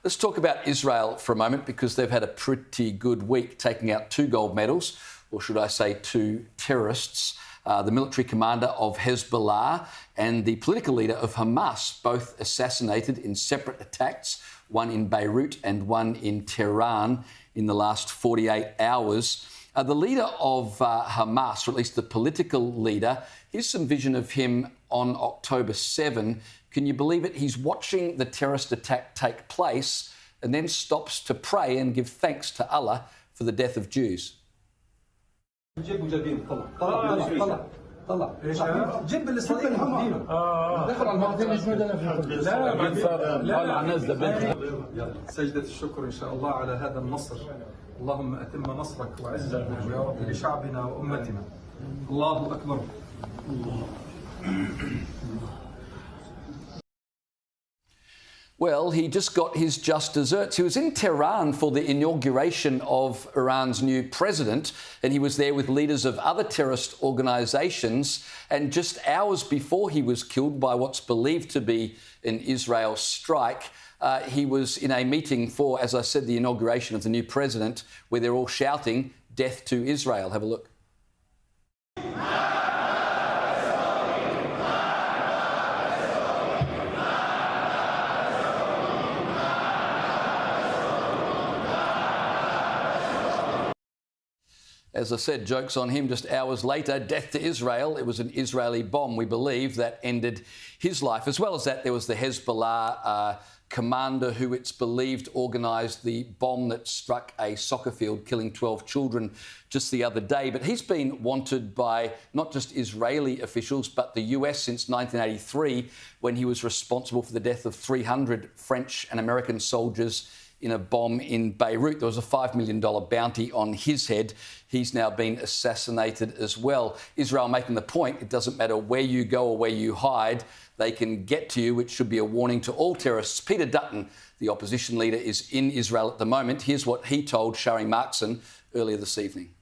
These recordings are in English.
Let's talk about Israel for a moment, because they've had a pretty good week, taking out 2 gold medals, or should I say 2 terrorists. The military commander of Hezbollah and the political leader of Hamas, both assassinated in separate attacks, one in Beirut and one in Tehran in the last 48 hours. The leader of Hamas, or at least the political leader, here's some vision of him on October 7. Can you believe it? He's watching the terrorist attack take place and then stops to pray and give thanks to Allah for the death of Jews. سجدة الشكر إن شاء الله على هذا النصر. اللهم أتم نصرك وعزك يا رب لشعبنا وأمتنا. الله أكبر. Well, he just got his just desserts. He was in Tehran for the inauguration of Iran's new president, and he was there with leaders of other terrorist organisations. And just hours before he was killed by what's believed to be an Israel strike, he was in a meeting for, as I said, the inauguration of the new president, where they're all shouting, "Death to Israel." Have a look. As I said, joke's on him. Just hours later, death to Israel. It was an Israeli bomb, we believe, that ended his life. As well as that, there was the Hezbollah commander who, it's believed, organised the bomb that struck a soccer field, killing 12 children just the other day. But he's been wanted by not just Israeli officials, but the US since 1983, when he was responsible for the death of 300 French and American soldiers in a bomb in Beirut. There was a $5 million bounty on his head. He's now been assassinated as well. Israel making the point, it doesn't matter where you go or where you hide, they can get to you, which should be a warning to all terrorists. Peter Dutton, the opposition leader, is in Israel at the moment. Here's what he told Shari Markson earlier this evening.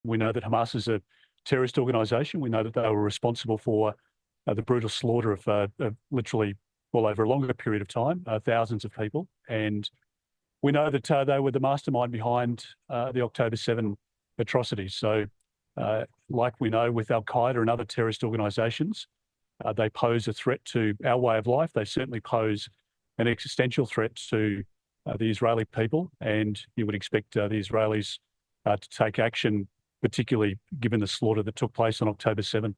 We know that Hamas is a terrorist organisation. We know that they were responsible for the brutal slaughter of literally, well, over a longer period of time, thousands of people. And we know that they were the mastermind behind the October 7 atrocities. So like we know with Al-Qaeda and other terrorist organisations, they pose a threat to our way of life. They certainly pose an existential threat to the Israeli people. And you would expect the Israelis to take action, particularly given the slaughter that took place on October 7.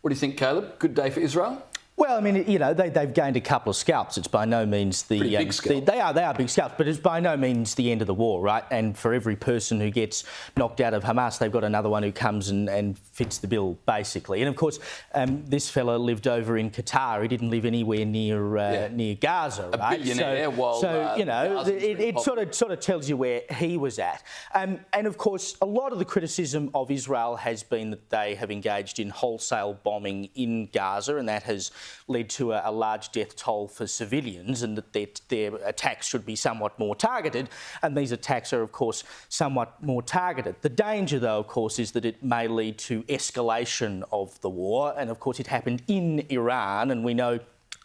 What do you think, Caleb? Good day for Israel? Well, I mean, you know, they've gained a couple of scalps. It's by no means the... big scalp. They are big scalps, but it's by no means the end of the war, right? And for every person who gets knocked out of Hamas, they've got another one who comes and fits the bill, basically. And, of course, this fella lived over in Qatar. He didn't live anywhere near Gaza, right? A billionaire, so you know, it sort of tells you where he was at. And, of course, a lot of the criticism of Israel has been that they have engaged in wholesale bombing in Gaza, and that has led to a large death toll for civilians, and that their attacks should be somewhat more targeted. And these attacks are, of course, somewhat more targeted. The danger, though, of course, is that it may lead to escalation of the war. And, of course, it happened in Iran, and we know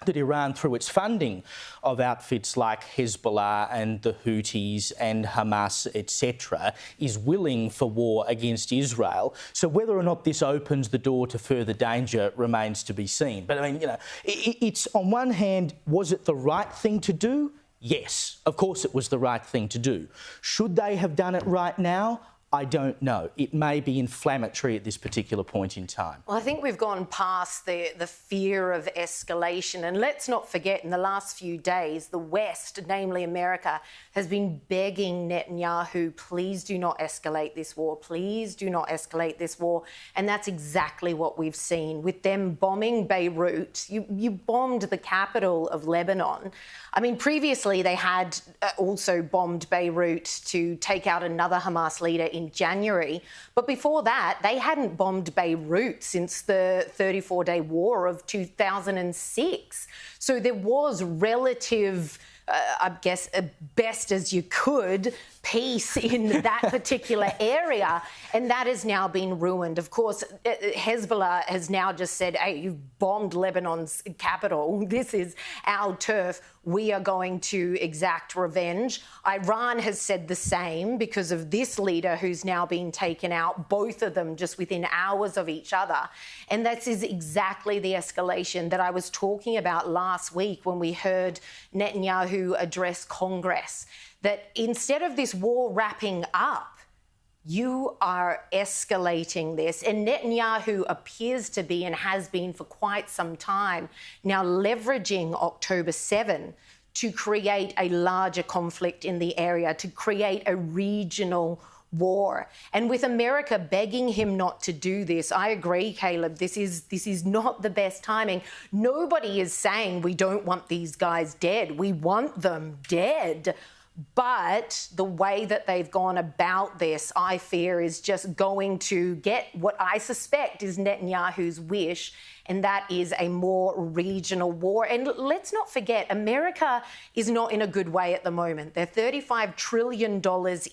that Iran, through its funding of outfits like Hezbollah and the Houthis and Hamas, etc., is willing for war against Israel. So whether or not this opens the door to further danger remains to be seen. But, I mean, you know, it's on one hand, was it the right thing to do? Yes, of course it was the right thing to do. Should they have done it right now? I don't know. It may be inflammatory at this particular point in time. Well, I think we've gone past the fear of escalation. And let's not forget, in the last few days, the West, namely America, has been begging Netanyahu, please do not escalate this war. Please do not escalate this war. And that's exactly what we've seen. With them bombing Beirut, you bombed the capital of Lebanon. I mean, previously they had also bombed Beirut to take out another Hamas leader in January. But before that, they hadn't bombed Beirut since the 34-day war of 2006. So there was relative I guess, best as you could, peace in that particular area, and that has now been ruined. Of course, Hezbollah has now just said, hey, you've bombed Lebanon's capital. This is our turf. We are going to exact revenge. Iran has said the same because of this leader who's now been taken out, both of them just within hours of each other. And this is exactly the escalation that I was talking about last week when we heard Netanyahu address Congress, that instead of this war wrapping up, you are escalating this. And Netanyahu appears to be, and has been for quite some time, now leveraging October 7 to create a larger conflict in the area, to create a regional war. And with America begging him not to do this, I agree, Caleb, this is not the best timing. Nobody is saying we don't want these guys dead. We want them dead. But the way that they've gone about this, I fear, is just going to get what I suspect is Netanyahu's wish, and that is a more regional war. And let's not forget, America is not in a good way at the moment. They're $35 trillion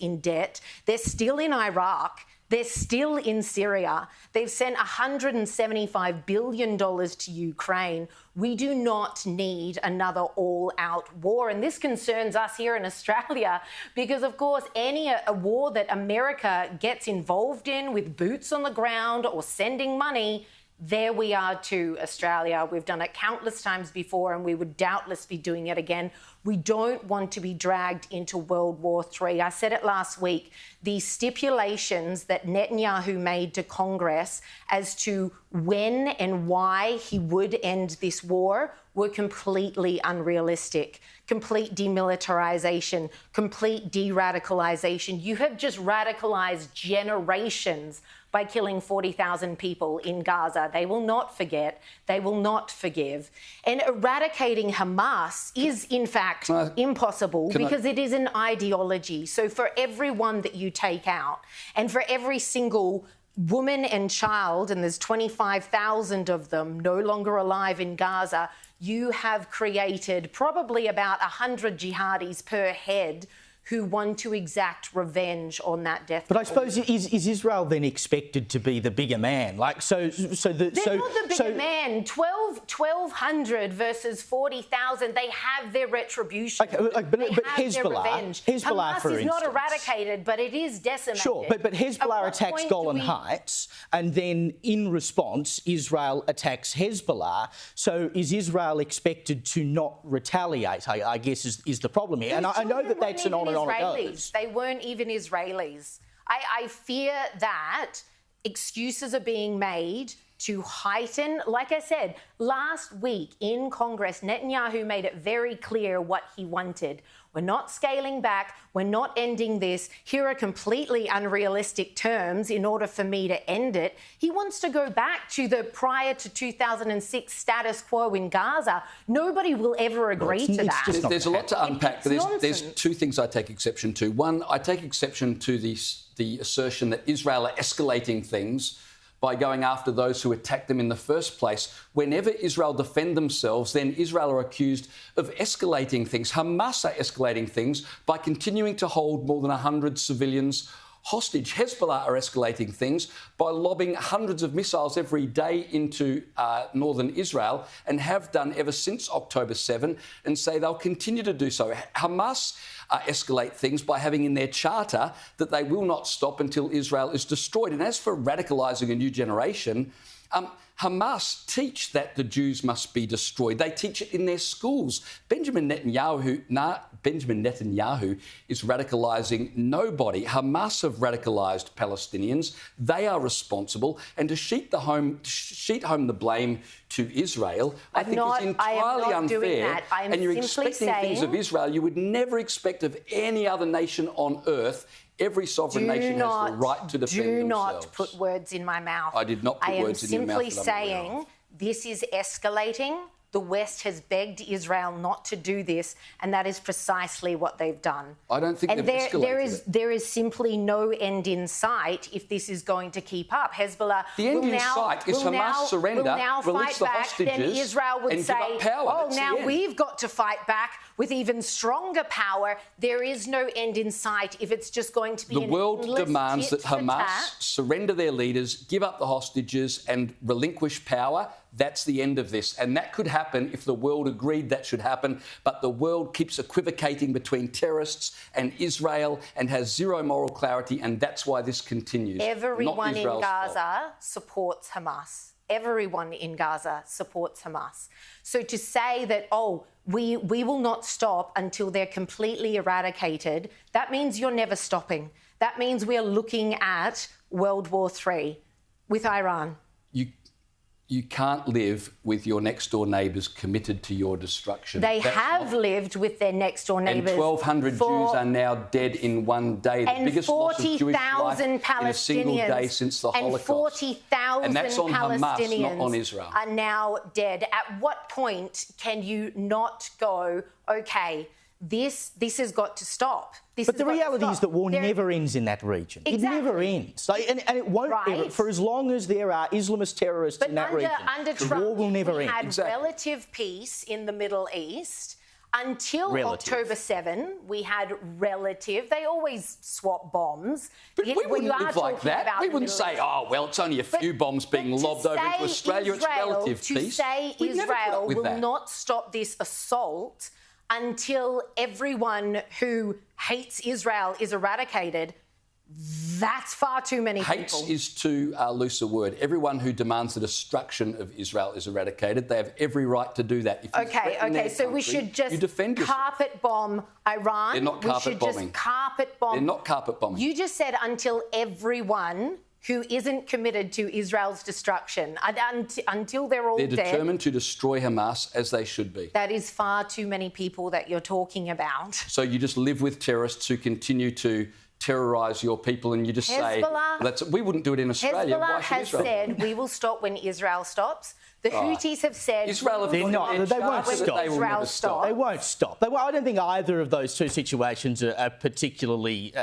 in debt. They're still in Iraq. They're still in Syria. They've sent $175 billion to Ukraine. We do not need another all-out war. And this concerns us here in Australia because, of course, a war that America gets involved in with boots on the ground or sending money, there we are too, Australia. We've done it countless times before and we would doubtless be doing it again. We don't want to be dragged into World War III. I said it last week. The stipulations that Netanyahu made to Congress as to when and why he would end this war were completely unrealistic. Complete demilitarization, complete de-radicalization. You have just radicalized generations by killing 40,000 people in Gaza. They will not forget. They will not forgive. And eradicating Hamas is, in fact, impossible because it is an ideology. So for everyone that you take out, and for every single woman and child, and there's 25,000 of them no longer alive in Gaza, you have created probably about 100 jihadis per head who want to exact revenge on that death. But I suppose, is Israel then expected to be the bigger man? Like, They're not the bigger man. 1,200 versus 40,000. They have their retribution. Okay, but Hezbollah, Hamas for instance, is not eradicated, but it is decimated. Sure, but Hezbollah attacks Golan Heights, and then in response, Israel attacks Hezbollah. So is Israel expected to not retaliate? I guess is the problem here. And I know that that's an on and on it goes. They weren't even Israelis. I fear that excuses are being made to heighten. Like I said, last week in Congress, Netanyahu made it very clear what he wanted. We're not scaling back. We're not ending this. Here are completely unrealistic terms in order for me to end it. He wants to go back to the prior to 2006 status quo in Gaza. Nobody will ever agree to that. There's a lot to unpack. There's two things I take exception to. One, I take exception to the assertion that Israel are escalating things by going after those who attacked them in the first place. Whenever Israel defend themselves, then Israel are accused of escalating things. Hamas are escalating things by continuing to hold more than 100 civilians hostage. Hezbollah are escalating things by lobbing hundreds of missiles every day into northern Israel and have done ever since October 7 and say they'll continue to do so. Hamas escalate things by having in their charter that they will not stop until Israel is destroyed. And as for radicalising a new generation, Hamas teach that the Jews must be destroyed. They teach it in their schools. Benjamin Netanyahu is radicalising nobody. Hamas have radicalised Palestinians. They are responsible. And to sheet home the blame to Israel, I think is entirely unfair. And you're expecting things of Israel you would never expect of any other nation on earth. Every sovereign nation has the right to defend themselves. Do not put words in my mouth. I did not put words in your mouth. I am simply saying this is escalating. The West has begged Israel not to do this, and that is precisely what they've done. I don't think they've escalated it. There is simply no end in sight if this is going to keep up. Hezbollah the end in sight is Hamas surrender, release the hostages, then Israel would and say, give up power. oh, now we've got to fight back with even stronger power. There is no end in sight if it's just going to be the world demands that Hamas surrender their leaders, give up the hostages and relinquish power. That's the end of this. And that could happen if the world agreed that should happen. But the world keeps equivocating between terrorists and Israel and has zero moral clarity. And that's why this continues. Everyone in Gaza supports Hamas. Everyone in Gaza supports Hamas. So to say that, oh, we will not stop until they're completely eradicated, that means you're never stopping. That means we're looking at World War III with Iran. You can't live with your next-door neighbours committed to your destruction. They have lived with their next-door neighbours. And 1,200 Jews are now dead in one day. The biggest loss of Jewish life in a single day since the Holocaust. And 40,000 Palestinians not on Israel. Are now dead. At what point can you not go, OK, this has got to stop? But the reality is that war never ends in that region. Exactly. It never ends. And it won't ever. For as long as there are Islamist terrorists in that region, the war will never end. We had relative peace in the Middle East until October 7. We had relative. They always swap bombs. But we wouldn't live like that. We wouldn't say, oh, well, it's only a few bombs being lobbed over into Australia. It's relative peace. To say Israel will not stop this assault until everyone who hates Israel is eradicated, that's far too many people. Hates is too loose a word. Everyone who demands the destruction of Israel is eradicated. They have every right to do that. If OK, so we should just carpet bomb Iran. They're not carpet bombing. We should just carpet bomb. They're not carpet bombing. You just said until everyone who isn't committed to Israel's destruction, until they're all dead. They're determined to destroy Hamas, as they should be. That is far too many people that you're talking about. So you just live with terrorists who continue to terrorise your people, and you just say, we wouldn't do it in Australia. Hezbollah has said we will stop when Israel stops. The Houthis have said they won't stop. They won't stop. I don't think either of those two situations are particularly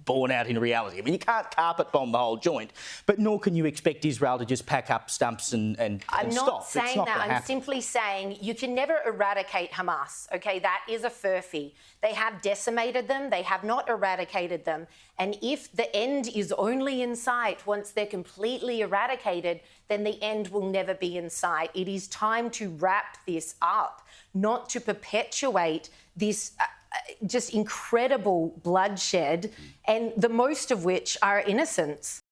borne out in reality. I mean, you can't carpet bomb the whole joint, but nor can you expect Israel to just pack up stumps and stop. I'm not saying that. I'm simply saying you can never eradicate Hamas, OK? That is a furphy. They have decimated them. They have not eradicated them. And if the end is only in sight once they're completely eradicated, then the end will never be in sight. It is time to wrap this up, not to perpetuate this just incredible bloodshed, and the most of which are innocents.